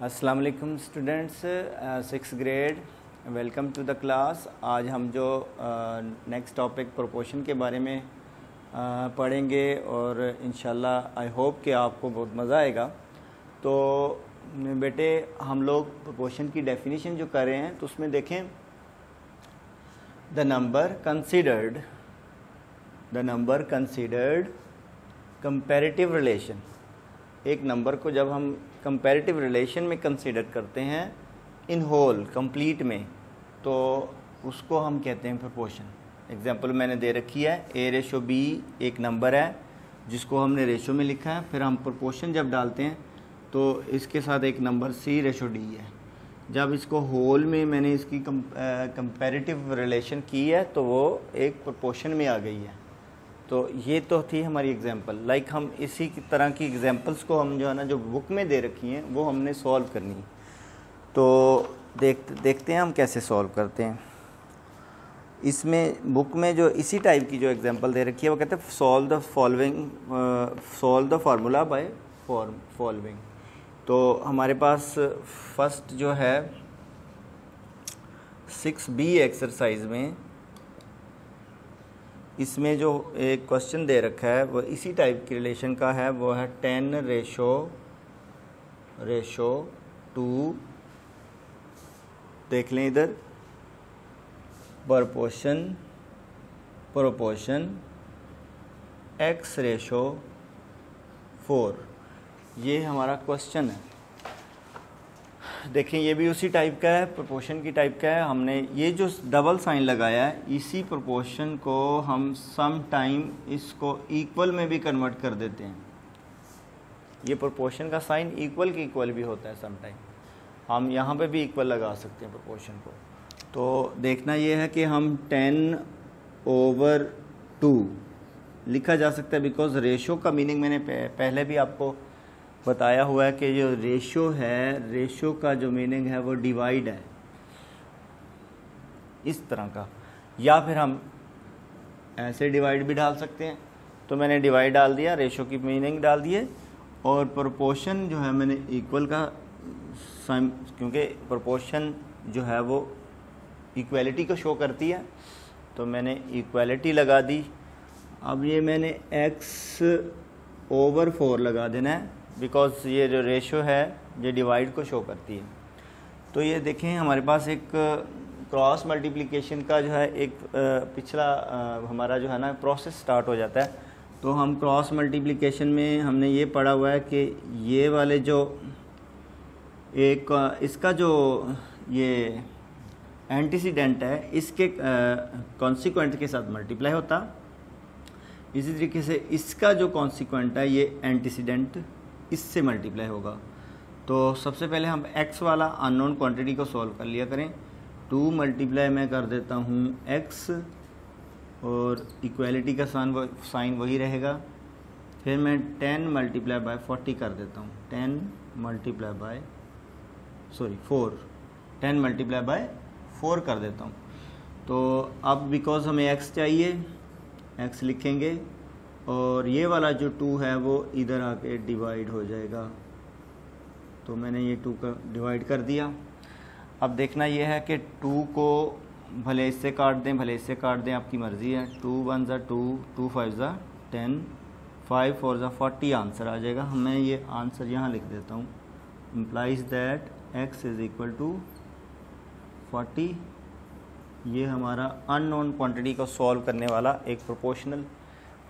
अस्सलाम वालेकुम students, 6th grade, welcome to the class. आज हम जो नेक्स्ट टॉपिक प्रोपोर्शन के बारे में पढ़ेंगे और इंशाल्लाह आई होप कि आपको बहुत मज़ा आएगा। तो बेटे हम लोग प्रोपोर्शन की डेफिनेशन जो कर रहे हैं तो उसमें देखें the number considered comparative relation. एक नंबर को जब हम कंपैरेटिव रिलेशन में कंसीडर करते हैं इन होल कंप्लीट में, तो उसको हम कहते हैं प्रोपोर्शन। एग्जांपल मैंने दे रखी है a/b एक नंबर है जिसको हमने रेशो में लिखा है, फिर हम प्रोपोर्शन जब डालते हैं तो इसके साथ एक नंबर c/d है। जब इसको होल में मैंने इसकी कंपैरेटिव रिलेशन की है तो वो एक प्रोपोर्शन में आ गई है। तो ये तो थी हमारी एग्जांपल। लाइक हम इसी की तरह की एग्जांपल्स को हम जो है ना जो बुक में दे रखी हैं वो हमने सॉल्व करनी है। तो देखते हैं हम कैसे सॉल्व करते हैं। इसमें बुक में जो इसी टाइप की जो एग्जांपल दे रखी है वो कहते हैं solve the formula by following. तो हमारे पास फर्स्ट जो है 6b एक्सरसाइज में इसमें जो एक क्वेश्चन दे रखा है वो इसी टाइप की रिलेशन का है। वो है 10/2। देख लें इधर, प्रोपोर्शन x/4। ये हमारा क्वेश्चन है। देखें ये भी उसी टाइप का है, प्रोपोर्शन की टाइप का है। हमने ये जो डबल साइन लगाया है इसी प्रोपोर्शन को हम सम टाइम इसको इक्वल में भी कन्वर्ट कर देते हैं। ये प्रोपोर्शन का साइन इक्वल के इक्वल भी होता है सम टाइम। हम यहाँ पे भी इक्वल लगा सकते हैं प्रोपोर्शन को। तो देखना ये है कि हम 10/2 लिखा जा सकता है बिकॉज रेशो का मीनिंग मैंने पहले भी आपको बताया हुआ है कि जो रेशो है, रेशो का जो मीनिंग है वो डिवाइड है इस तरह का, या फिर हम ऐसे डिवाइड भी डाल सकते हैं। तो मैंने डिवाइड डाल दिया, रेशो की मीनिंग डाल दिए, और प्रोपोर्शन जो है मैंने इक्वल का साइन, क्योंकि प्रोपोर्शन जो है वो इक्वलिटी को शो करती है तो मैंने इक्वलिटी लगा दी। अब ये मैंने x/4 लगा देना है बिकॉज ये जो रेशो है ये डिवाइड को शो करती है। तो ये देखें हमारे पास एक क्रॉस मल्टीप्लिकेशन का जो है एक पिछला हमारा जो है ना प्रोसेस स्टार्ट हो जाता है। तो हम क्रॉस मल्टीप्लिकेशन में हमने ये पढ़ा हुआ है कि ये वाले जो एक इसका जो ये एंटीसीडेंट है इसके कॉन्सिक्वेंट के साथ मल्टीप्लाई होता। इसी तरीके से इसका जो कॉन्सिक्वेंट है ये एंटीसीडेंट इससे मल्टीप्लाई होगा। तो सबसे पहले हम x वाला अननोन क्वांटिटी को सॉल्व कर लिया करें। 2 मल्टीप्लाई मैं कर देता हूँ x और इक्वलिटी का साइन वही रहेगा। फिर मैं 10 मल्टीप्लाई बाय 40 कर देता हूँ। 10 मल्टीप्लाई बाय 4 कर देता हूँ। तो अब बिकॉज हमें x चाहिए, x लिखेंगे और ये वाला जो 2 है वो इधर आके डिवाइड हो जाएगा। तो मैंने ये 2 का डिवाइड कर दिया। अब देखना ये है कि 2 को भले इससे काट दें भले इससे काट दें, आपकी मर्ज़ी है। 2 1 ज़ा 2, 2 5 ज़ा 10, 5 4 ज़ा 40 आंसर आ जाएगा। मैं ये आंसर यहाँ लिख देता हूँ। Implies that x is equal to 40। ये हमारा अननोन क्वांटिटी को सॉल्व करने वाला एक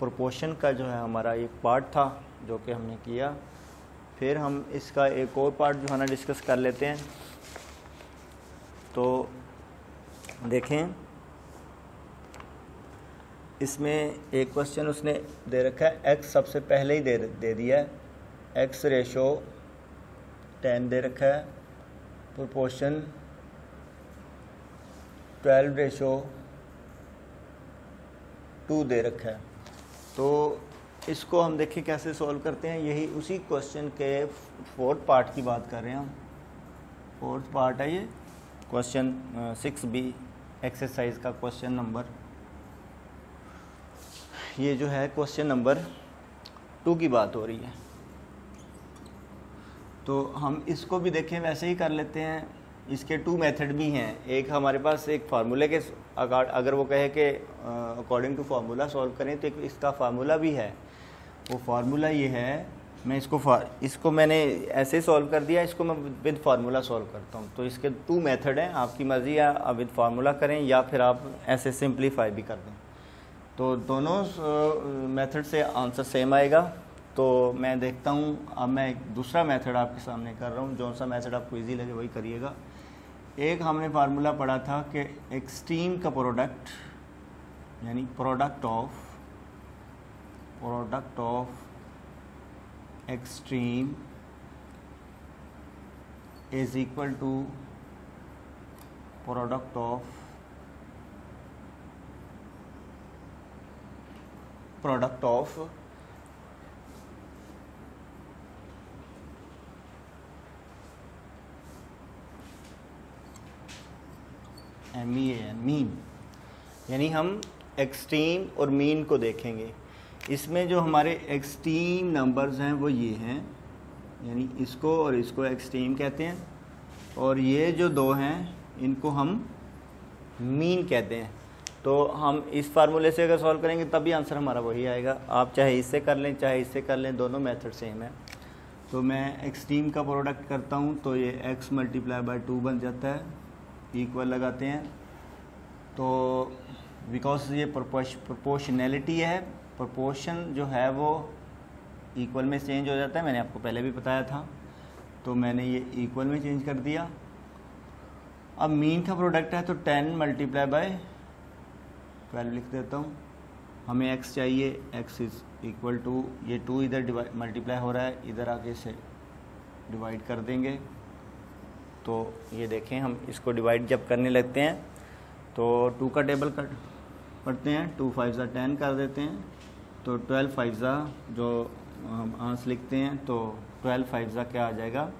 प्रोपोर्शन का जो है हमारा एक पार्ट था जो कि हमने किया। फिर हम इसका एक और पार्ट जो है ना डिस्कस कर लेते हैं। तो देखें इसमें एक क्वेश्चन उसने दे रखा है, x सबसे पहले ही दे दिया है, x/10 दे रखा है, प्रोपोर्शन 12/2 दे रखा है। तो इसको हम देखें कैसे सॉल्व करते हैं। यही उसी क्वेश्चन के 4th पार्ट की बात कर रहे हैं हम। 4th पार्ट है ये क्वेश्चन 6b एक्सरसाइज का क्वेश्चन नंबर, ये जो है क्वेश्चन नंबर 2 की बात हो रही है। तो हम इसको भी देखें वैसे ही कर लेते हैं। इसके टू मेथड भी हैं। एक हमारे पास एक फार्मूले के अगर वो कहे कि अकॉर्डिंग टू फार्मूला सॉल्व करें तो एक इसका फार्मूला भी है। वो फार्मूला ये है, मैं इसको मैंने ऐसे सॉल्व कर दिया, इसको मैं विद फार्मूला सॉल्व करता हूँ। तो इसके टू मेथड हैं, आपकी मर्ज़ी है आप विद फार्मूला करें या फिर आप ऐसे सिंप्लीफाई भी कर दें। तो दोनों मेथड से आंसर सेम आएगा। तो मैं देखता हूँ, अब मैं एक दूसरा मेथड आपके सामने कर रहा हूँ। जो सा मेथड आपको इजी लगे वही करिएगा। एक हमने फार्मूला पढ़ा था कि एक्सट्रीम का प्रोडक्ट, यानी product of extreme is equal to product of mean. यानी हम एक्सट्रीम और मीन को देखेंगे। इसमें जो हमारे एक्सट्रीम नंबर्स हैं वो ये हैं, यानी इसको और इसको एक्सट्रीम कहते हैं, और ये जो दो हैं इनको हम मीन कहते हैं। तो हम इस फार्मूले से अगर सॉल्व करेंगे तब भी आंसर हमारा वही आएगा। आप चाहे इससे कर लें चाहे इससे कर लें, दोनों मेथड सेम है। तो मैं एक्सट्रीम का प्रोडक्ट करता हूँ तो ये x मल्टीप्लाई बाय 2 बन जाता है, इक्वल लगाते हैं। तो बिकॉज ये प्रोपोर्शनैलिटी है, प्रोपोर्शन जो है वो इक्वल में चेंज हो जाता है, मैंने आपको पहले भी बताया था। तो मैंने ये इक्वल में चेंज कर दिया। अब मीन का प्रोडक्ट है तो 10 मल्टीप्लाई बाय 12 लिख देता हूँ। हमें x चाहिए, x इज इक्वल टू, ये 2 इधर मल्टीप्लाई हो रहा है, इधर आके से डिवाइड कर देंगे। तो ये देखें, हम इसको डिवाइड जब करने लगते हैं तो 2 का टेबल करते हैं, 2 5 10 कर देते हैं। तो 12 5 जो हम आंस लिखते हैं, तो 12 5 क्या आ जाएगा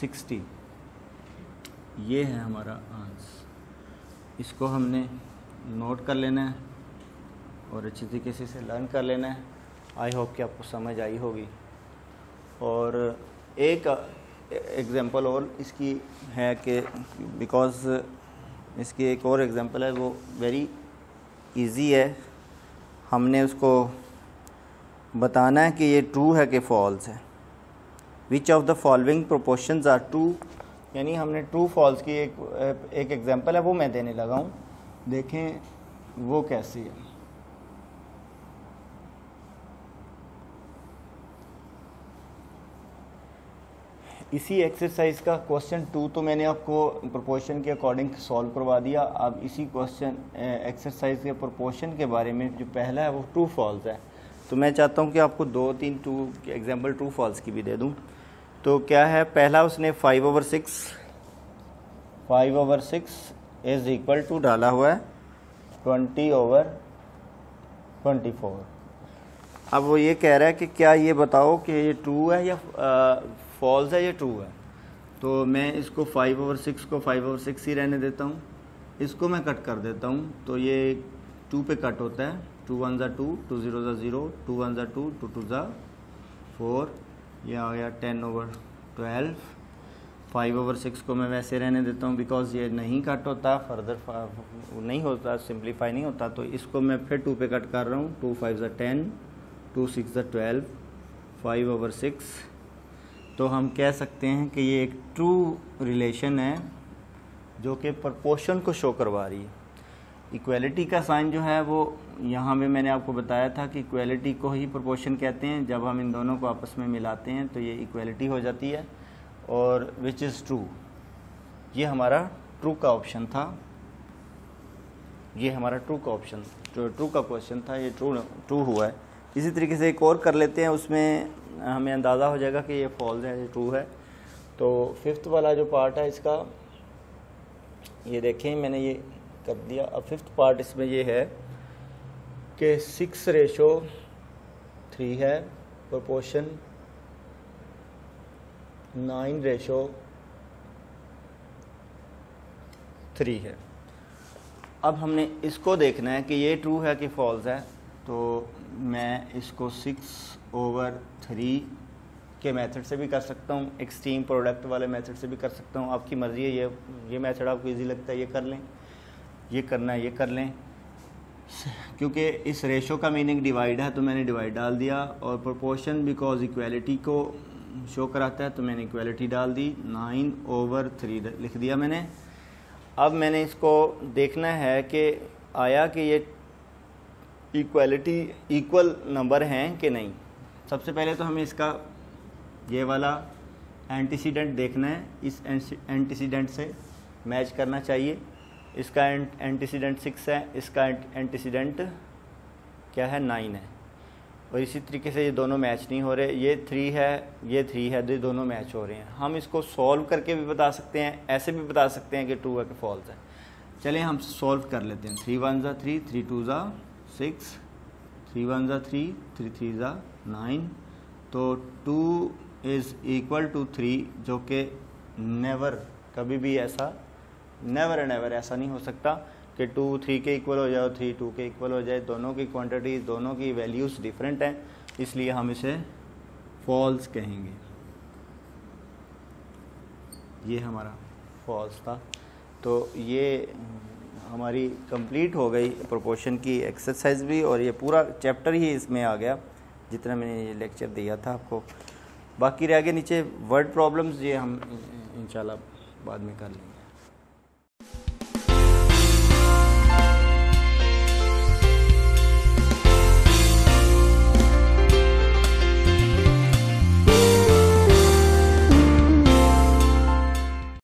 60। ये है हमारा आंस। इसको हमने नोट कर लेना है और अच्छी तरीके से इसे लर्न कर लेना है। आई होप कि आपको समझ आई होगी। और एक एग्जांपल और इसकी है कि बिकॉज़ इसकी एक और एग्जांपल है, वो वेरी इजी है। हमने उसको बताना है कि ये ट्रू है कि फॉल्स है। Which of the following proportions are true, यानी हमने ट्रू फॉल्स की एक एग्जांपल है वो मैं देने लगा हूँ। देखें वो कैसी है। इसी एक्सरसाइज का क्वेश्चन 2 तो मैंने आपको प्रोपोर्शन के अकॉर्डिंग सॉल्व करवा दिया। अब इसी क्वेश्चन एक्सरसाइज के प्रोपोर्शन के बारे में जो पहला है वो ट्रू फॉल्स है। तो मैं चाहता हूँ कि आपको 2-3 एग्जांपल ट्रू फॉल्स की भी दे दूँ। तो क्या है, पहला उसने 5/6 इज इक्वल टू डाला हुआ है 20/24। अब वो ये कह रहा है कि क्या ये बताओ कि ये ट्रू है या फॉल्स है या ट्रू है। तो मैं इसको 5/6 को 5/6 ही रहने देता हूँ। इसको मैं कट कर देता हूँ तो ये 2 पे कट होता है। 2 1 2, 2 0 0, 2 1 2, 2 2 4, ये आ गया 10/12। 5/6 को मैं वैसे रहने देता हूँ बिकॉज ये नहीं कट होता, फर्दर नहीं होता, सिंप्लीफाई नहीं होता। तो इसको मैं फिर 2 पे कट कर रहा हूँ। 2 5 10, 2 6 12, 5/6। तो हम कह सकते हैं कि ये एक ट्रू रिलेशन है जो कि प्रोपोर्शन को शो करवा रही है। इक्वलिटी का साइन जो है वो यहाँ में मैंने आपको बताया था कि इक्वलिटी को ही प्रोपोर्शन कहते हैं। जब हम इन दोनों को आपस में मिलाते हैं तो ये इक्वलिटी हो जाती है, और विच इज़ ट्रू। ये हमारा ट्रू का ऑप्शन था, ये हमारा ट्रू का ऑप्शन, जो ट्रू का क्वेश्चन था, ये ट्रू हुआ है। इसी तरीके से एक और कर लेते हैं, उसमें हमें अंदाज़ा हो जाएगा कि ये फॉल्स है, ये ट्रू है। तो 5th वाला जो पार्ट है इसका, ये देखें मैंने ये कर दिया। अब 5th पार्ट इसमें ये है कि 6:3 है प्रोपोर्शन, 9:3 है। अब हमने इसको देखना है कि ये ट्रू है कि फॉल्स है। तो मैं इसको 6/3 के मेथड से भी कर सकता हूँ, एक्सट्रीम प्रोडक्ट वाले मेथड से भी कर सकता हूँ, आपकी मर्ज़ी है। ये मेथड आपको इजी लगता है ये कर लें, ये करना है ये कर लें। क्योंकि इस रेशो का मीनिंग डिवाइड है तो मैंने डिवाइड डाल दिया, और प्रोपोर्शन बिकॉज इक्वालिटी को शो कराता है तो मैंने इक्वालिटी डाल दी, 9/3 लिख दिया मैंने। अब मैंने इसको देखना है कि आया कि ये इक्वालिटी इक्वल नंबर हैं कि नहीं। सबसे पहले तो हमें इसका ये वाला एंटीसीडेंट देखना है, इस एंटीसीडेंट से मैच करना चाहिए। इसका एंटीसीडेंट 6 है, इसका एंटीसीडेंट क्या है 9 है, और इसी तरीके से ये दोनों मैच नहीं हो रहे। ये 3 है, ये 3 है, तो ये दोनों मैच हो रहे हैं। हम इसको सॉल्व करके भी बता सकते हैं, ऐसे भी बता सकते हैं कि 2 है कि फॉल्स है। चलिए हम सॉल्व कर लेते हैं। 3 1 ज़ा 3, 3 2 ज़ा 6, 3 1 ज़ा 3, 3 3 ज़ा 9। तो 2 इज़ इक्वल टू 3, जो कि नेवर, कभी भी ऐसा नेवर एंड एवर ऐसा नहीं हो सकता कि 2 3 के इक्वल हो जाए और 3 2 के इक्वल हो जाए। दोनों की क्वांटिटीज, दोनों की वैल्यूज़ डिफरेंट हैं, इसलिए हम इसे फॉल्स कहेंगे। ये हमारा फॉल्स था। तो ये हमारी कंप्लीट हो गई प्रोपोर्शन की एक्सरसाइज भी, और ये पूरा चैप्टर ही इसमें आ गया जितना मैंने ये लेक्चर दिया था आपको। बाकी रह गए नीचे वर्ड प्रॉब्लम्स, ये हम इंशाल्लाह बाद में कर लेंगे।